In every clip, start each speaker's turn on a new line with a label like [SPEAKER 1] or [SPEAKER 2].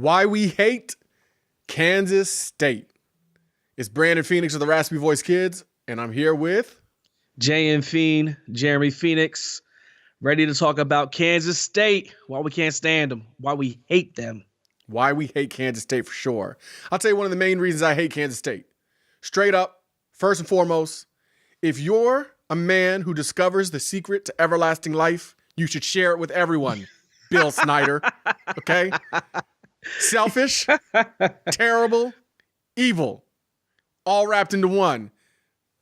[SPEAKER 1] Why we hate Kansas State. It's Brandon Phoenix of the Raspy Voice Kids, and I'm here with
[SPEAKER 2] Jay and Fiend, Jeremy Phoenix, ready to talk about Kansas State, why we can't stand them, why we hate them.
[SPEAKER 1] why we hate Kansas State for sure. I'll tell you one of the main reasons I hate Kansas State. Straight up, first and foremost, if you're a man who discovers the secret to everlasting life, you should share it with everyone. Bill Snyder, okay? Selfish, terrible, evil, all wrapped into one.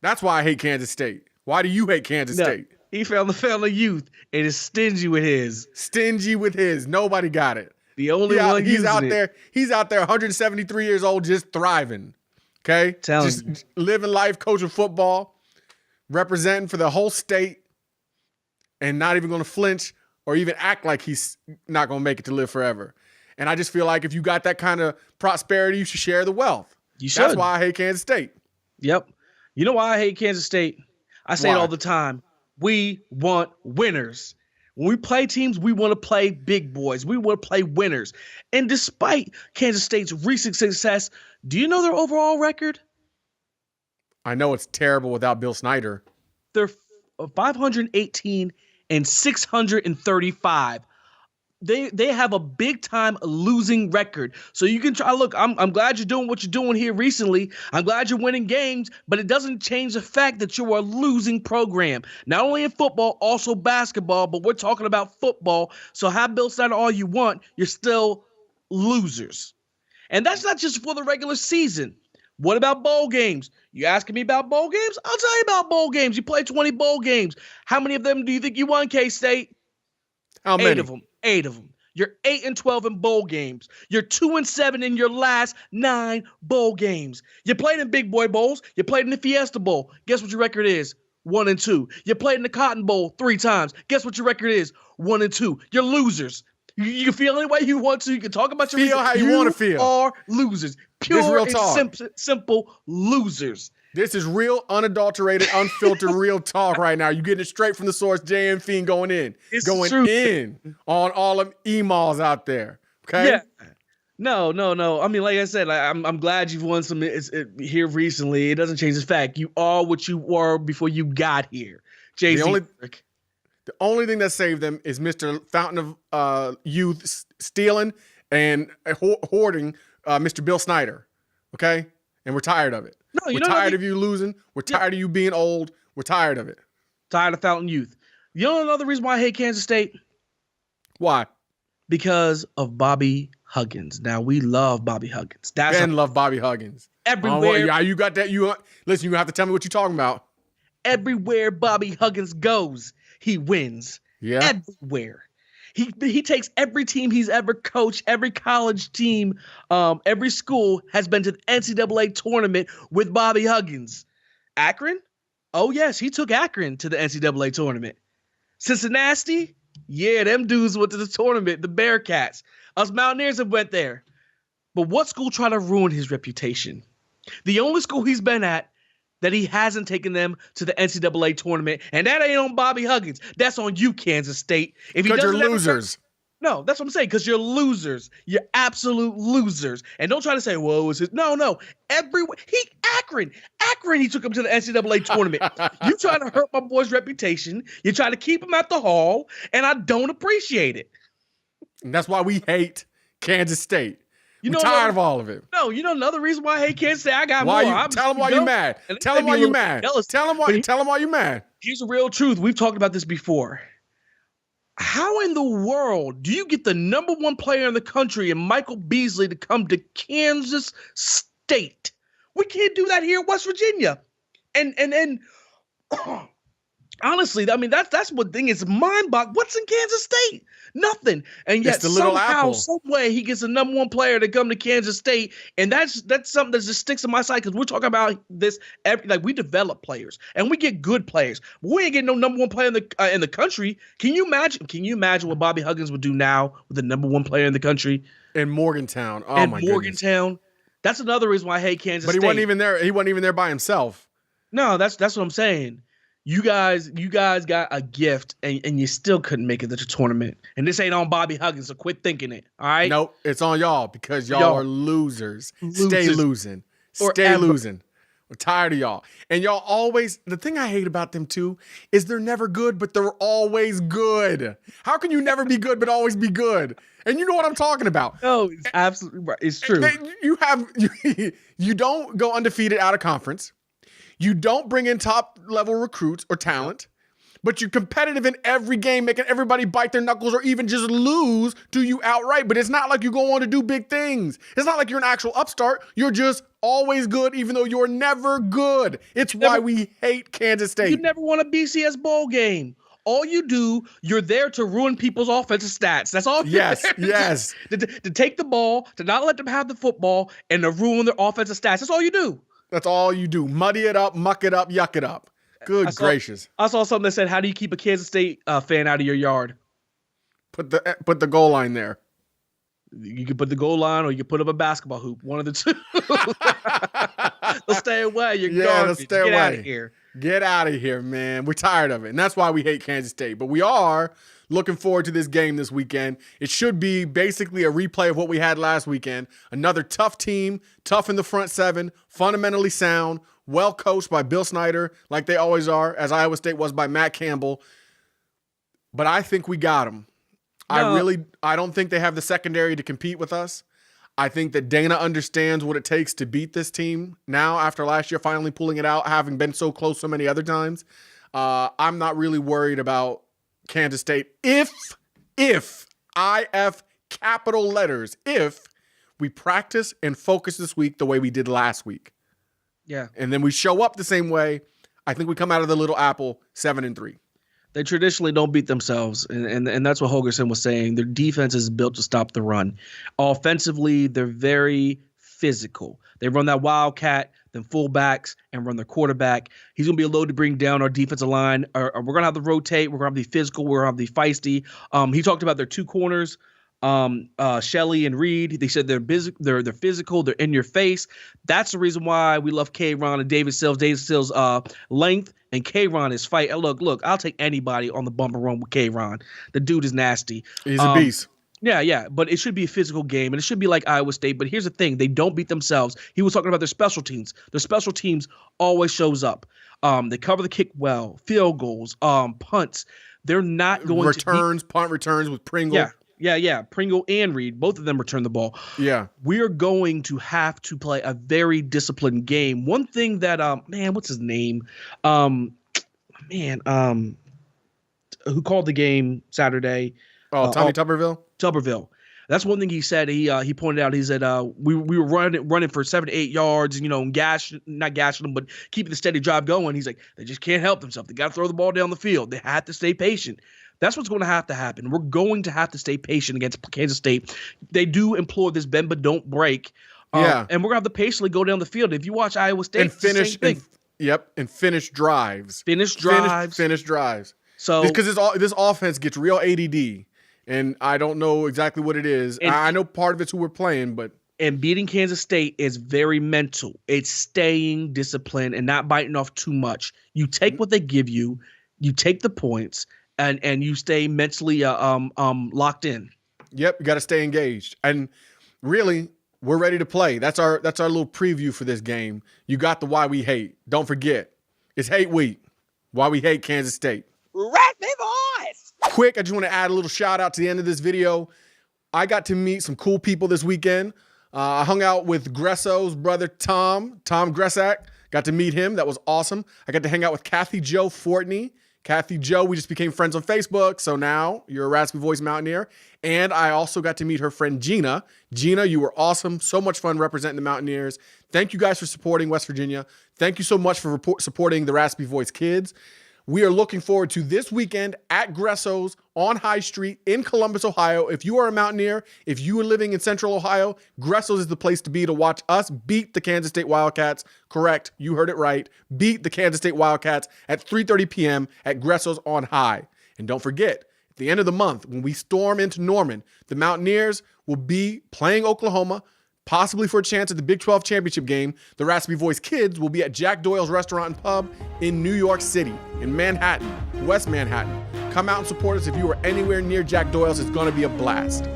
[SPEAKER 1] That's why I hate Kansas State. Why do you hate Kansas State?
[SPEAKER 2] He found the family youth and is stingy with his.
[SPEAKER 1] Stingy with his. Nobody got it.
[SPEAKER 2] The only one
[SPEAKER 1] he's out
[SPEAKER 2] it.
[SPEAKER 1] there. He's out there 173 years old, just thriving. Okay? Just living life, coaching football, representing for the whole state, and not even going to flinch or even act like he's not going to make it to live forever. And I just feel like if you got that kind of prosperity, you should share the wealth.
[SPEAKER 2] You should.
[SPEAKER 1] That's why I hate Kansas State.
[SPEAKER 2] Yep. You know why I hate Kansas State? I say it all the time. We want winners. When we play teams, we want to play big boys. We want to play winners. And despite Kansas State's recent success, do you know their overall record?
[SPEAKER 1] I know it's terrible without Bill Snyder.
[SPEAKER 2] They're 518 and 635. They have a big time losing record. So you can try. Look, I'm glad you're doing what you're doing here recently. I'm glad you're winning games, but it doesn't change the fact that you're a losing program. Not only in football, also basketball, but we're talking about football. So have Bill Snyder all you want, you're still losers. And that's not just for the regular season. What about bowl games? You asking me about bowl games? I'll tell you about bowl games. You played 20 bowl games. How many of them do you think you won, K-State?
[SPEAKER 1] How many?
[SPEAKER 2] 8 of them. 8 of them. You're 8-12 in bowl games. You're 2-7 in your last 9 bowl games. You played in big boy bowls. You played in the Fiesta Bowl. Guess what your record is? 1-2. You played in the Cotton Bowl 3 times. Guess what your record is? 1-2. You're losers. You can feel any way you want to. You can talk about your
[SPEAKER 1] feel how you want to feel.
[SPEAKER 2] You are losers. Pure and simple losers.
[SPEAKER 1] This is real, unadulterated, unfiltered, real talk right now. You're getting it straight from the source. J and Fiend going in.
[SPEAKER 2] It's
[SPEAKER 1] going
[SPEAKER 2] true.
[SPEAKER 1] in on all them emails out there. Okay?
[SPEAKER 2] Yeah. No. I mean, like I said, I'm glad you've won some here recently. It doesn't change the fact you are what you were before you got here.
[SPEAKER 1] The only thing that saved them is Mr. Fountain of Youth stealing and hoarding Mr. Bill Snyder. Okay? And we're tired of it.
[SPEAKER 2] No,
[SPEAKER 1] we're tired of you losing. We're tired of you being old. We're tired of it.
[SPEAKER 2] Tired of Fountain Youth. You know another reason why I hate Kansas State?
[SPEAKER 1] Why?
[SPEAKER 2] Because of Bobby Huggins. Now, we love Bobby Huggins.
[SPEAKER 1] Love Bobby Huggins.
[SPEAKER 2] Everywhere.
[SPEAKER 1] Yeah, you got that. Listen, you have to tell me what you're talking about.
[SPEAKER 2] Everywhere Bobby Huggins goes, he wins.
[SPEAKER 1] Yeah.
[SPEAKER 2] Everywhere. He takes every team he's ever coached, every college team, every school has been to the NCAA tournament with Bobby Huggins. Akron? Oh, yes, he took Akron to the NCAA tournament. Cincinnati? Yeah, them dudes went to the tournament, the Bearcats. Us Mountaineers have went there. But what school tried to ruin his reputation? The only school he's been at that he hasn't taken them to the NCAA tournament, and that ain't on Bobby Huggins. That's on you, Kansas State.
[SPEAKER 1] Because you're losers.
[SPEAKER 2] No, that's what I'm saying, because you're losers. You're absolute losers. And don't try to say, whoa, it's his. No. Akron, he took him to the NCAA tournament. You trying to hurt my boy's reputation. You're trying to keep him at the hall, and I don't appreciate it.
[SPEAKER 1] And that's why we hate Kansas State. We're tired of all of it.
[SPEAKER 2] No, you know another reason why I hate Kansas State? I got
[SPEAKER 1] more.
[SPEAKER 2] Tell
[SPEAKER 1] them why you're mad. Tell them why you're mad. Tell them why you're mad.
[SPEAKER 2] Here's the real truth. We've talked about this before. How in the world do you get the number 1 player in the country and Michael Beasley to come to Kansas State? We can't do that here in West Virginia. And honestly, I mean, that's what thing is mind-boggling. What's in Kansas State? Nothing. And yet somehow, some way, he gets the number 1 player to come to Kansas State, and that's something that just sticks in my side because we're talking about this. We develop players and we get good players. But we ain't getting no number 1 player in the country. Can you imagine what Bobby Huggins would do now with the number 1 player in the country
[SPEAKER 1] in Morgantown? Oh my goodness.
[SPEAKER 2] That's another reason why I hate Kansas State.
[SPEAKER 1] But he wasn't even there. He wasn't even there by himself.
[SPEAKER 2] No, that's what I'm saying. You guys got a gift, and you still couldn't make it to the tournament. And this ain't on Bobby Huggins, so quit thinking it. All right?
[SPEAKER 1] Nope, it's on y'all because y'all
[SPEAKER 2] Y'all
[SPEAKER 1] are losers. Stay
[SPEAKER 2] losers
[SPEAKER 1] losing. Stay
[SPEAKER 2] forever.
[SPEAKER 1] losing. We're tired of y'all. And y'all always, the thing I hate about them too is they're never good, but they're always good. How can you never be good but always be good? And you know what I'm talking about.
[SPEAKER 2] No, it's absolutely right. It's true.
[SPEAKER 1] You don't go undefeated out of conference. You don't bring in top level recruits or talent, but you're competitive in every game, making everybody bite their knuckles or even just lose to you outright. But it's not like you go on to do big things. It's not like you're an actual upstart. You're just always good, even though you're never good. It's why we hate Kansas State.
[SPEAKER 2] You never won a BCS bowl game. All you do, you're there to ruin people's offensive stats. That's all.
[SPEAKER 1] Yes.
[SPEAKER 2] To take the ball, to not let them have the football, and to ruin their offensive stats. That's all you do.
[SPEAKER 1] That's all you do. Muddy it up, muck it up, yuck it up. Good gracious.
[SPEAKER 2] I saw something that said, how do you keep a Kansas State fan out of your yard?
[SPEAKER 1] Put the goal line there.
[SPEAKER 2] You can put the goal line or you can put up a basketball hoop. One of the two. They'll stay away. You're garbage. Get out of here.
[SPEAKER 1] Get out of here, man. We're tired of it. And that's why we hate Kansas State. But we are looking forward to this game this weekend. It should be basically a replay of what we had last weekend. Another tough team, tough in the front seven, fundamentally sound, well coached by Bill Snyder, like they always are, as Iowa State was by Matt Campbell. But I think we got them.
[SPEAKER 2] No.
[SPEAKER 1] I don't think they have the secondary to compete with us. I think that Dana understands what it takes to beat this team now after last year finally pulling it out, having been so close so many other times. I'm not really worried about Kansas State if capital letters, if we practice and focus this week the way we did last week.
[SPEAKER 2] Yeah.
[SPEAKER 1] And then we show up the same way. I think we come out of the Little Apple 7-3.
[SPEAKER 2] They traditionally don't beat themselves, and that's what Holgerson was saying. Their defense is built to stop the run. Offensively, they're very physical. They run that wildcat, then fullbacks, and run their quarterback. He's going to be a load to bring down our defensive line. We're going to have to rotate. We're going to have to be physical. We're going to have to be feisty. He talked about their two corners, Shelley and Reed. They said they're physical. They're in your face. That's the reason why we love K-Ron and David Sills. David Sills' length and K-Ron is fight. Look, I'll take anybody on the bumper run with K-Ron. The dude is nasty.
[SPEAKER 1] He's a beast.
[SPEAKER 2] Yeah, but it should be a physical game, and it should be like Iowa State. But here's the thing. They don't beat themselves. He was talking about their special teams. Their special teams always shows up. They cover the kick well, field goals, punts. They're not going
[SPEAKER 1] punt returns with Pringle.
[SPEAKER 2] Yeah. Pringle and Reed, both of them return the ball.
[SPEAKER 1] Yeah.
[SPEAKER 2] We're going to have to play a very disciplined game. One thing that what's his name? Who called the game Saturday?
[SPEAKER 1] Tommy Tuberville?
[SPEAKER 2] Tuberville. That's one thing he said. He pointed out. He said we were running for 7 to 8 yards, and not gashing them, but keeping the steady drive going. He's like, they just can't help themselves. They got to throw the ball down the field. They have to stay patient. That's what's going to have to happen. We're going to have to stay patient against Kansas State. They do employ this bend but don't break. And we're going to have to patiently go down the field. If you watch Iowa State,
[SPEAKER 1] and finish. And finish drives.
[SPEAKER 2] Finish drives.
[SPEAKER 1] So because this offense gets real ADD. And I don't know exactly what it is. I know part of it's who we're playing, but.
[SPEAKER 2] And beating Kansas State is very mental. It's staying disciplined and not biting off too much. You take what they give you, you take the points, and you stay mentally locked in.
[SPEAKER 1] Yep, you got to stay engaged. And really, we're ready to play. That's our little preview for this game. You got the why we hate. Don't forget, it's hate week. Why we hate Kansas State.
[SPEAKER 3] Raspy voice.
[SPEAKER 1] Quick, I just want to add a little shout out to the end of this video. I got to meet some cool people this weekend. I hung out with Gresso's brother, Tom Gressack. Got to meet him. That was awesome. I got to hang out with Kathy Jo Fortney. Kathy Jo, we just became friends on Facebook, so now you're a Raspy Voice Mountaineer. And I also got to meet her friend Gina. Gina, you were awesome. So much fun representing the Mountaineers. Thank you guys for supporting West Virginia. Thank you so much for supporting the Raspy Voice kids. We are looking forward to this weekend at Gresso's on High Street in Columbus, Ohio. If you are a Mountaineer, if you are living in Central Ohio, Gresso's is the place to be to watch us beat the Kansas State Wildcats. Correct, you heard it right. Beat the Kansas State Wildcats at 3:30 p.m. at Gresso's on High. And don't forget, at the end of the month, when we storm into Norman, the Mountaineers will be playing Oklahoma, possibly for a chance at the Big 12 championship game, the Raspy Voice Kids will be at Jack Doyle's Restaurant and Pub in New York City, in Manhattan, West Manhattan. Come out and support us if you are anywhere near Jack Doyle's. It's going to be a blast.